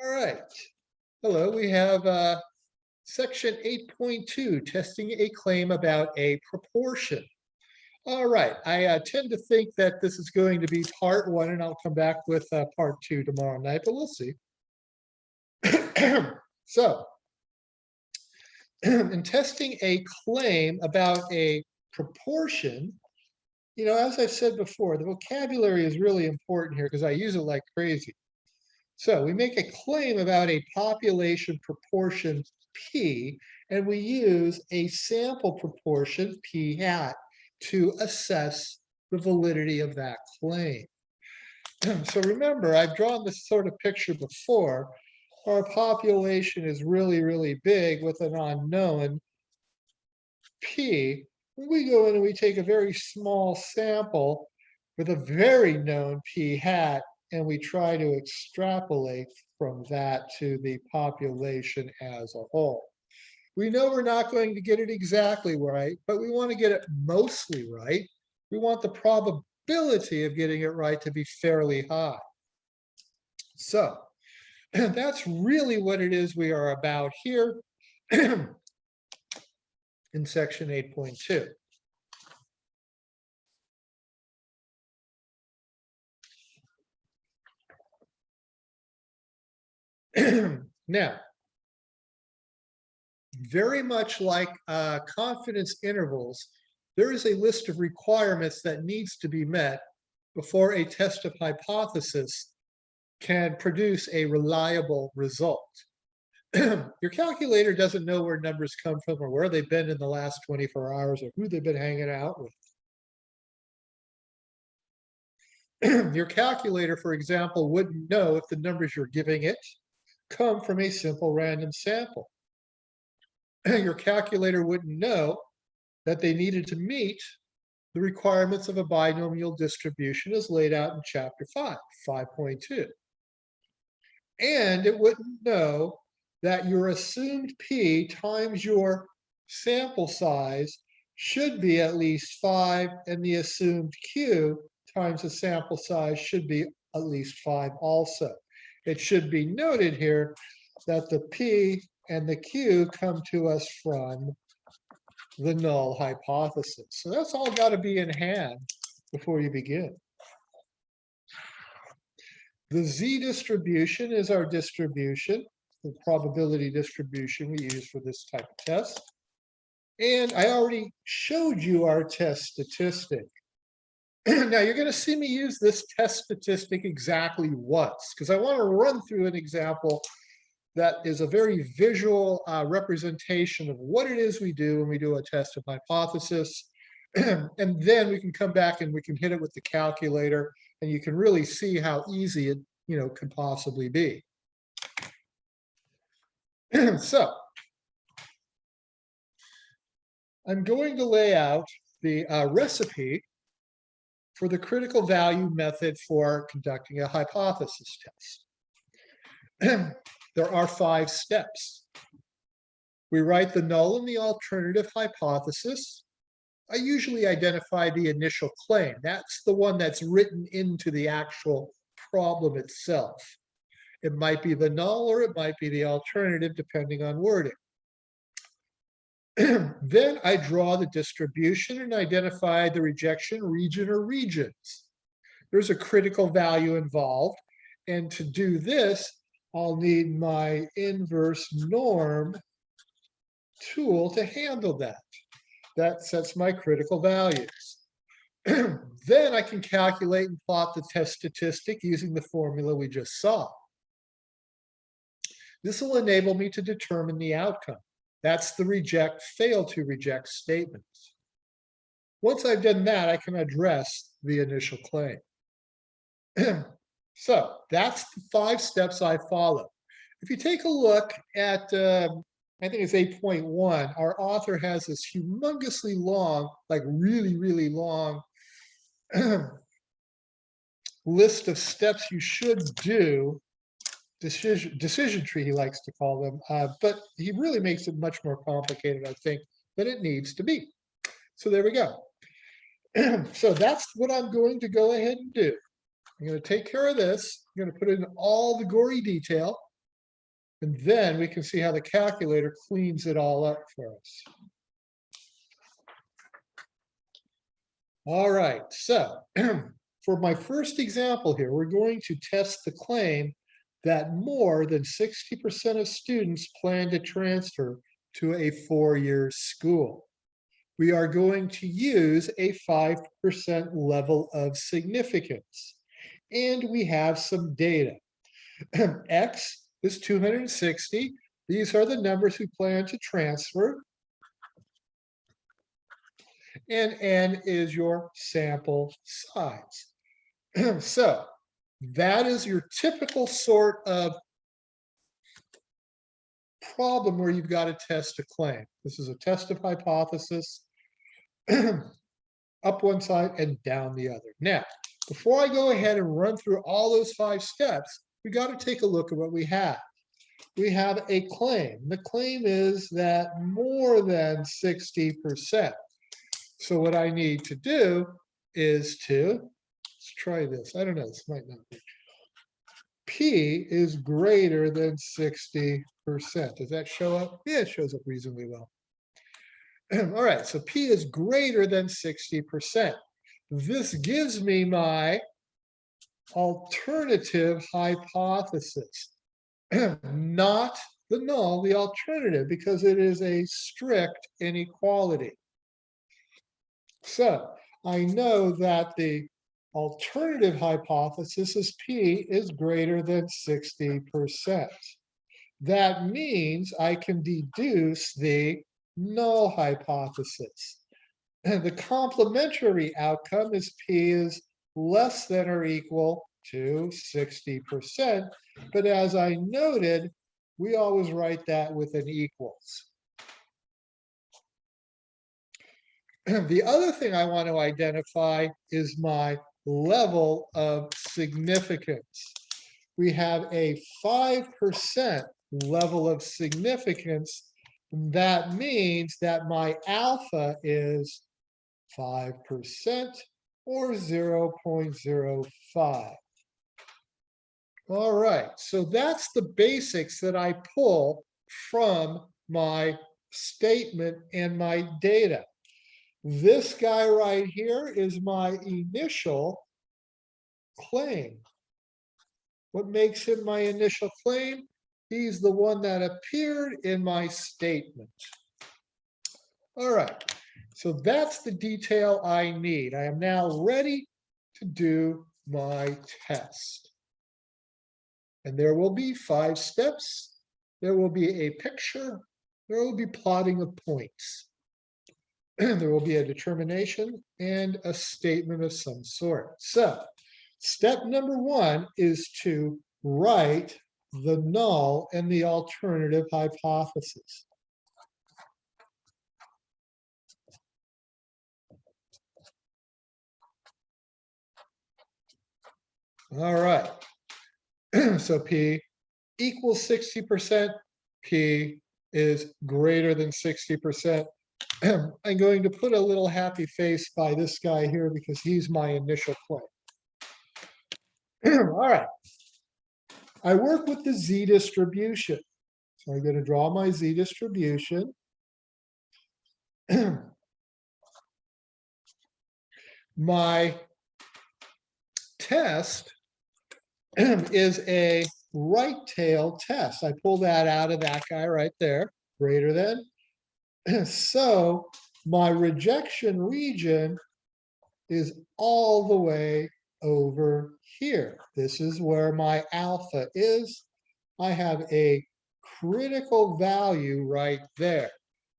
All right. Hello, we have section 8.2, testing a claim about a proportion. All right, I tend to think that this is going to be part one, and I'll come back with part two tomorrow night, but we'll see. So, in testing a claim about a proportion, as I've said before, the vocabulary is really important here because I use it like crazy. So we make a claim about a population proportion P, and we use a sample proportion P hat to assess the validity of that claim. So remember, I've drawn this sort of picture before. Our population is really, really big with an unknown P. We go in and we take a very small sample with a very known P hat, and we try to extrapolate from that to the population as a whole. We know we're not going to get it exactly right, but we want to get it mostly right. We want the probability of getting it right to be fairly high. So that's really what it is we are about here in section 8.2. Now, very much like confidence intervals, there is a list of requirements that needs to be met before a test of hypothesis can produce a reliable result. Your calculator doesn't know where numbers come from or where they've been in the last 24 hours or who they've been hanging out with. Your calculator, for example, wouldn't know if the numbers you're giving it come from a simple random sample. Your calculator wouldn't know that they needed to meet the requirements of a binomial distribution as laid out in chapter 5.2. And it wouldn't know that your assumed P times your sample size should be at least 5, and the assumed Q times the sample size should be at least 5 also. It should be noted here that the P and the Q come to us from the null hypothesis. So that's all got to be in hand before you begin. The Z distribution is our distribution, the probability distribution we use for this type of test. And I already showed you our test statistic. Now you're going to see me use this test statistic exactly once, because I want to run through an example that is a very visual representation of what it is we do when we do a test of hypothesis. And then we can come back and we can hit it with the calculator, and you can really see how easy it could possibly be. So I'm going to lay out the recipe for the critical value method for conducting a hypothesis test. There are 5 steps. We write the null and the alternative hypothesis. I usually identify the initial claim. That's the one that's written into the actual problem itself. It might be the null or it might be the alternative, depending on wording. Then I draw the distribution and identify the rejection region or regions. There's a critical value involved, and to do this, I'll need my inverse norm tool to handle that. That sets my critical values. Then I can calculate and plot the test statistic using the formula we just saw. This will enable me to determine the outcome. That's the reject, fail to reject statements. Once I've done that, I can address the initial claim. So that's the 5 steps I follow. If you take a look at, I think it's 8.1, our author has this humongously long, like really, really long list of steps you should do, decision tree, he likes to call them, but he really makes it much more complicated, I think, than it needs to be. So there we go. So that's what I'm going to go ahead and do. I'm going to take care of this. I'm going to put in all the gory detail. And then we can see how the calculator cleans it all up for us. All right, so for my first example here, we're going to test the claim that more than 60% of students plan to transfer to a four-year school. We are going to use a 5% level of significance. And we have some data. X is 260. These are the numbers who plan to transfer. And N is your sample size. So that is your typical sort of problem where you've got to test a claim. This is a test of hypothesis, up one side and down the other. Now, before I go ahead and run through all those 5 steps, we got to take a look at what we have. We have a claim. The claim is that more than 60%. So what I need to do is let's try this. I don't know, this might not be. P is greater than 60%. Does that show up? Yeah, it shows up reasonably well. All right, so P is greater than 60%. This gives me my alternative hypothesis, not the null, the alternative, because it is a strict inequality. So I know that the alternative hypothesis is P is greater than 60%. That means I can deduce the null hypothesis. And the complementary outcome is P is less than or equal to 60%. But as I noted, we always write that with an equals. The other thing I want to identify is my level of significance. We have a 5% level of significance. That means that my alpha is 5% or 0.05. All right, so that's the basics that I pull from my statement and my data. This guy right here is my initial claim. What makes him my initial claim? He's the one that appeared in my statement. All right, so that's the detail I need. I am now ready to do my test. And there will be 5 steps. There will be a picture. There will be plotting of points. There will be a determination and a statement of some sort. So step number 1 is to write the null and the alternative hypothesis. All right. So P equals 60%. P is greater than 60%. I'm going to put a little happy face by this guy here because he's my initial claim. All right. I work with the Z distribution. So I'm going to draw my Z distribution. My test is a right tail test. I pull that out of that guy right there, greater than. So my rejection region is all the way over here. This is where my alpha is. I have a critical value right there.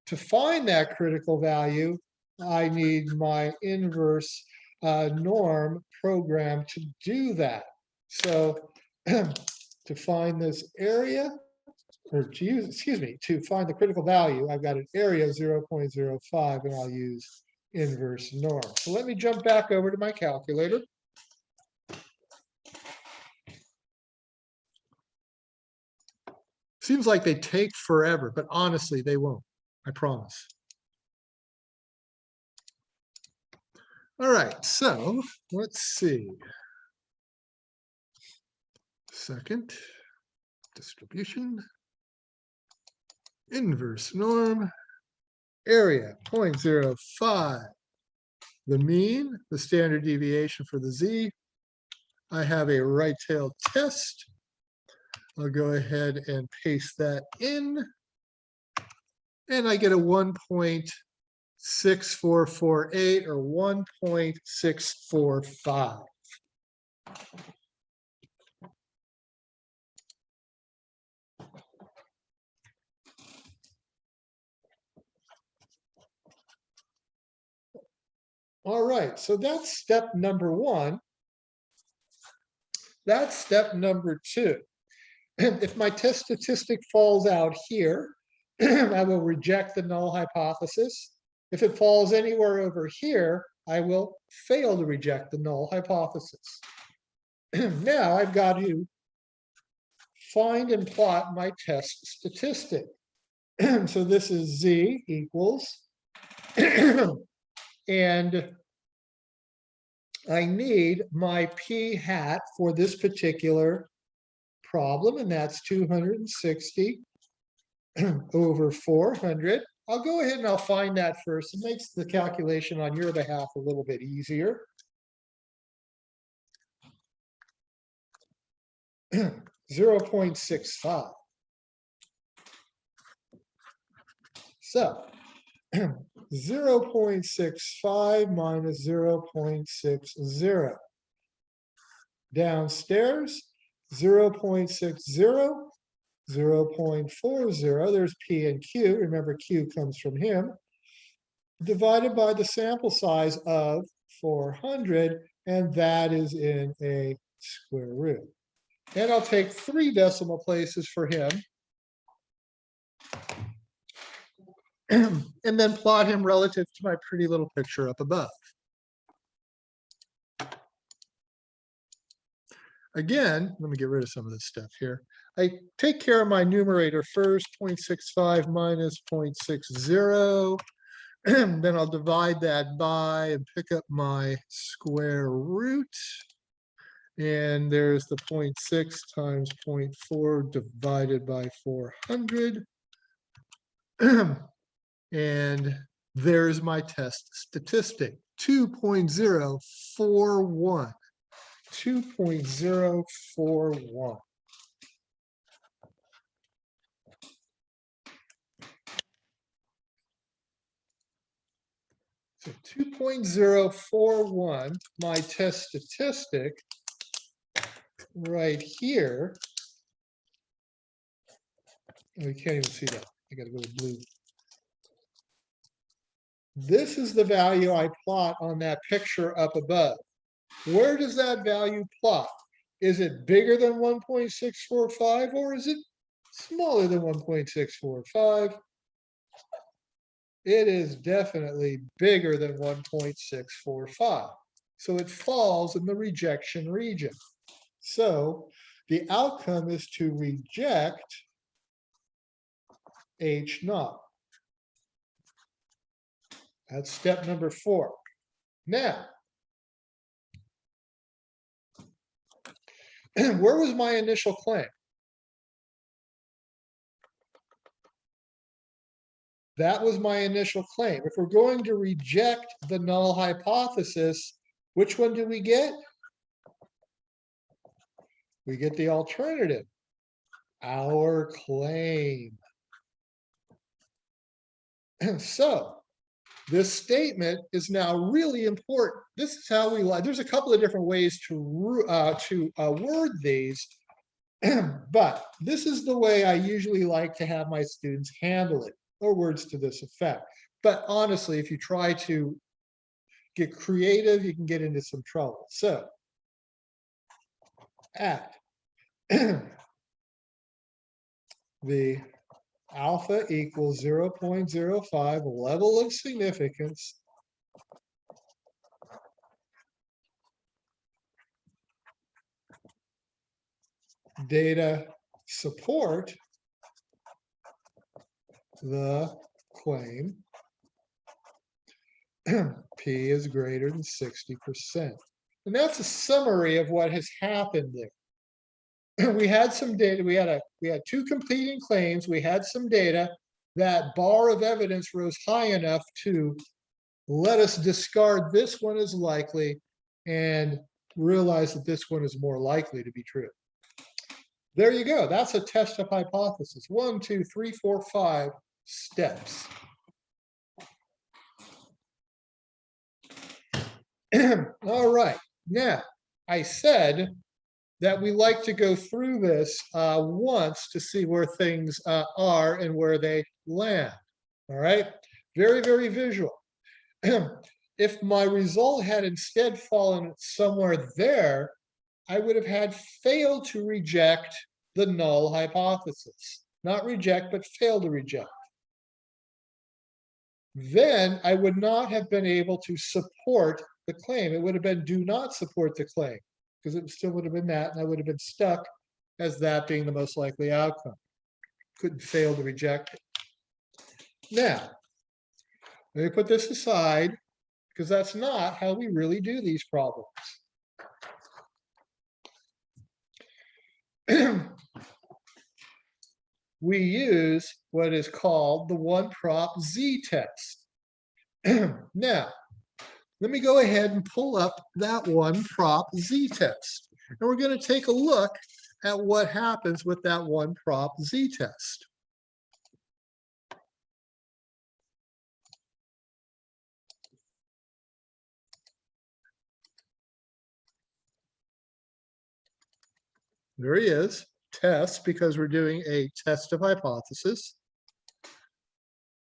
To find that critical value, I need my inverse norm program to do that. So to find this area, or to use, excuse me, to find the critical value, I've got an area of 0.05 and I'll use inverse norm. So let me jump back over to my calculator. Seems like they take forever, but honestly, they won't. I promise. All right, so let's see. Second, distribution. inverse norm, area 0.05. The mean, the standard deviation for the z. I have a right tail test. I'll go ahead and paste that in. And I get a 1.6448 or 1.645. All right, so that's step number one. That's step number two. If my test statistic falls out here, I will reject the null hypothesis. If it falls anywhere over here, I will fail to reject the null hypothesis. Now I've got to find and plot my test statistic. So this is z equals, and I need my p hat for this particular problem, and that's 260 over 400. I'll go ahead and I'll find that first. It makes the calculation on your behalf a little bit easier. 0.65. So 0.65 minus 0.60. Downstairs, 0.60, 0.40. There's P and Q. Remember, Q comes from him. Divided by the sample size of 400, and that is in a square root. And I'll take 3 decimal places for him. And then plot him relative to my pretty little picture up above. Again, let me get rid of some of this stuff here. I take care of my numerator first, 0.65 minus 0.60. Then I'll divide that by and pick up my square root. And there's the 0.6 times 0.4 divided by 400. And there's my test statistic, 2.041. 2.041. So 2.041, my test statistic right here. Oh, you can't even see that. I got to go to blue. This is the value I plot on that picture up above. Where does that value plot? Is it bigger than 1.645 or is it smaller than 1.645? It is definitely bigger than 1.645. So it falls in the rejection region. So the outcome is to reject H naught. That's step number 4. Now, where was my initial claim? That was my initial claim. If we're going to reject the null hypothesis, which one do we get? We get the alternative, our claim. And so this statement is now really important. This is how we like. There's a couple of different ways to word these, but this is the way I usually like to have my students handle it, or words to this effect. But honestly, if you try to get creative, you can get into some trouble. So at the alpha equals 0.05 level of significance, data support the claim P is greater than 60%. And that's a summary of what has happened there. We had some data, we had 2 competing claims, we had some data, that bar of evidence rose high enough to let us discard this one as likely and realize that this one is more likely to be true. There you go. That's a test of hypothesis. 1, 2, 3, 4, 5 steps. All right. Now, I said that we like to go through this once to see where things are and where they land. All right. Very, very visual. If my result had instead fallen somewhere there, I would have had failed to reject the null hypothesis. Not reject, but fail to reject. Then I would not have been able to support the claim. It would have been do not support the claim, because it still would have been that, and I would have been stuck as that being the most likely outcome. Couldn't fail to reject it. Now, let me put this aside, because that's not how we really do these problems. We use what is called the one prop Z test. Now, let me go ahead and pull up that one prop Z test. And we're going to take a look at what happens with that one prop Z test. There he is, test, because we're doing a test of hypothesis.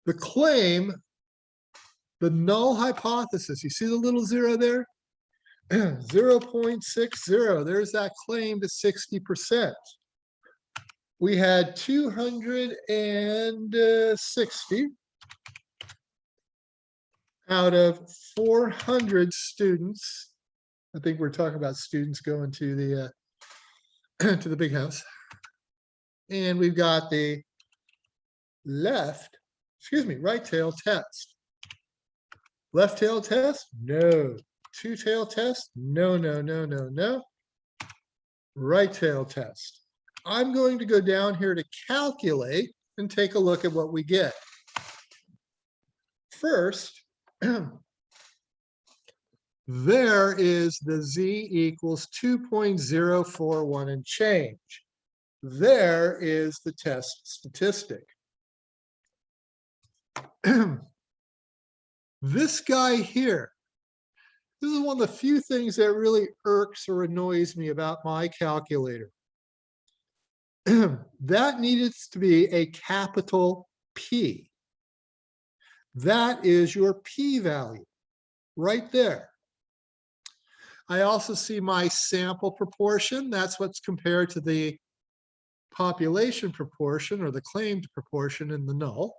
The claim, the null hypothesis, you see the little zero there? 0.60, there's that claim to 60%. We had 260 out of 400 students. I think we're talking about students going to the to the big house. And we've got the right tail test. Left tail test? No. Two tail test? No, no, no, no, no. Right tail test. I'm going to go down here to calculate and take a look at what we get. First, there is the Z equals 2.041 and change. There is the test statistic. This guy here, this is one of the few things that really irks or annoys me about my calculator. That needs to be a capital P. That is your p-value right there. I also see my sample proportion. That's what's compared to the population proportion or the claimed proportion in the null.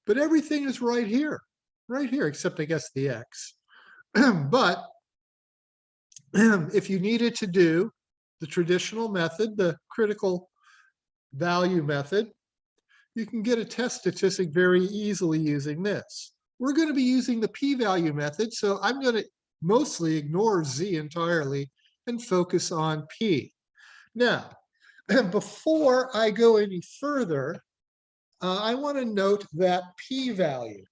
But everything is right here, except I guess the X. But if you needed to do the traditional method, the critical value method, you can get a test statistic very easily using this. We're going to be using the p-value method, so I'm going to mostly ignore Z entirely and focus on P. Now, before I go any further, I want to note that p-value.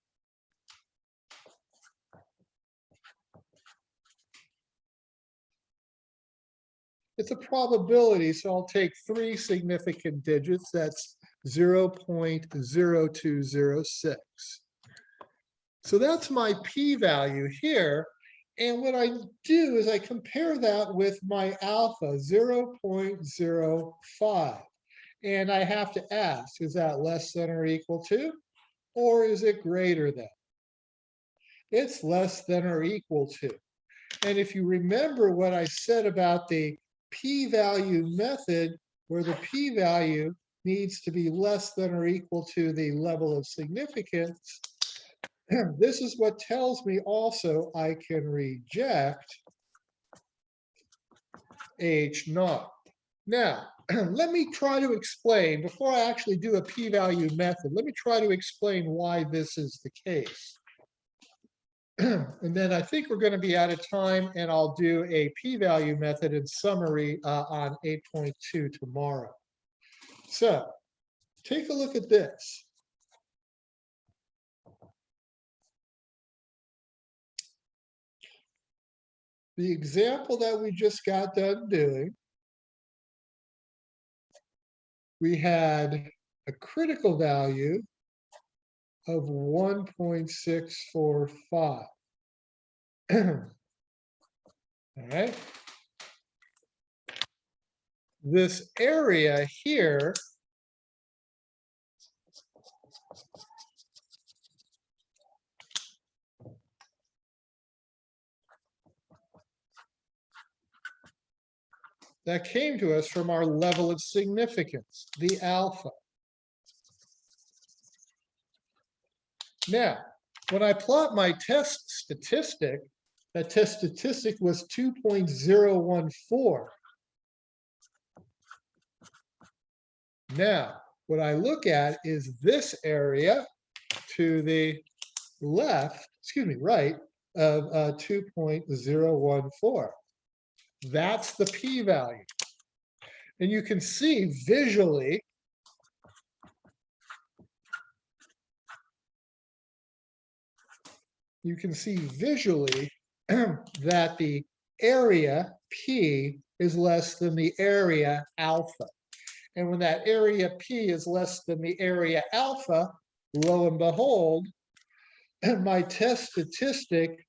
It's a probability, so I'll take 3 significant digits. That's 0.0206. So that's my p-value here. And what I do is I compare that with my alpha, 0.05. And I have to ask, is that less than or equal to, or is it greater than? It's less than or equal to. And if you remember what I said about the p-value method, where the p-value needs to be less than or equal to the level of significance, this is what tells me also I can reject H naught. Now, let me try to explain, before I actually do a p-value method, let me try to explain why this is the case. And then I think we're going to be out of time, and I'll do a p-value method in summary on 8.2 tomorrow. So take a look at this. the example that we just got done doing, we had a critical value of 1.645. All right. This area here that came to us from our level of significance, the alpha. Now, when I plot my test statistic, that test statistic was 2.014. Now, what I look at is this area to the left, excuse me, right, of 2.014. That's the p-value. And you can see visually that the area P is less than the area alpha. And when that area P is less than the area alpha, lo and behold, my test statistic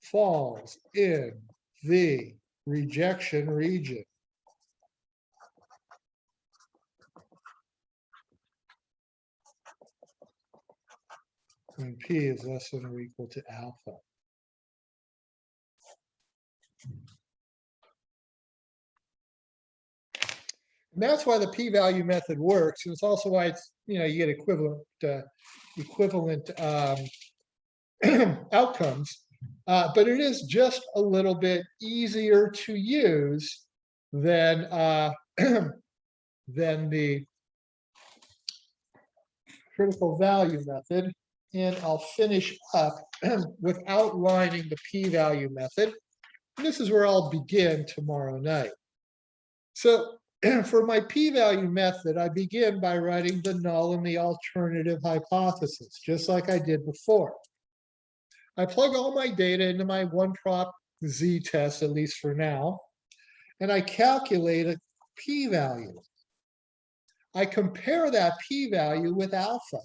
falls in the rejection region. When P is less than or equal to alpha. And that's why the p-value method works, and it's also why it's, you get equivalent outcomes. But it is just a little bit easier to use than than the critical value method. And I'll finish up with outlining the p-value method. And this is where I'll begin tomorrow night. So for my p-value method, I begin by writing the null and the alternative hypothesis, just like I did before. I plug all my data into my one-prop z-test, at least for now, and I calculate a p-value. I compare that p-value with alpha.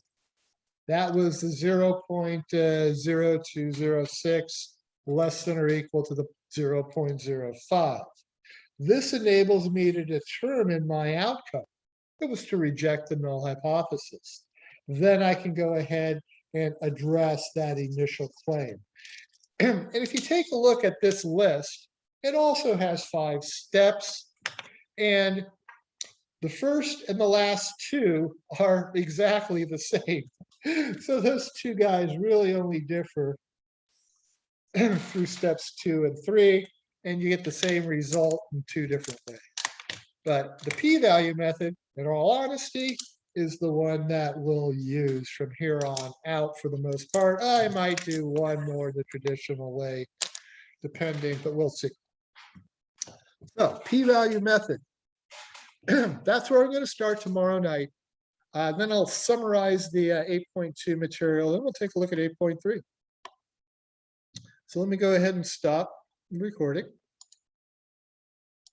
That was the 0.0206 less than or equal to the 0.05. This enables me to determine my outcome. It was to reject the null hypothesis. Then I can go ahead and address that initial claim. And if you take a look at this list, it also has 5 steps. And the first and the last 2 are exactly the same. So those 2 guys really only differ through steps 2 and 3, and you get the same result in 2 different ways. But the p-value method, in all honesty, is the one that we'll use from here on out for the most part. I might do one more the traditional way, depending, but we'll see. So p-value method. That's where I'm going to start tomorrow night. Then I'll summarize the 8.2 material, and we'll take a look at 8.3. So let me go ahead and stop recording.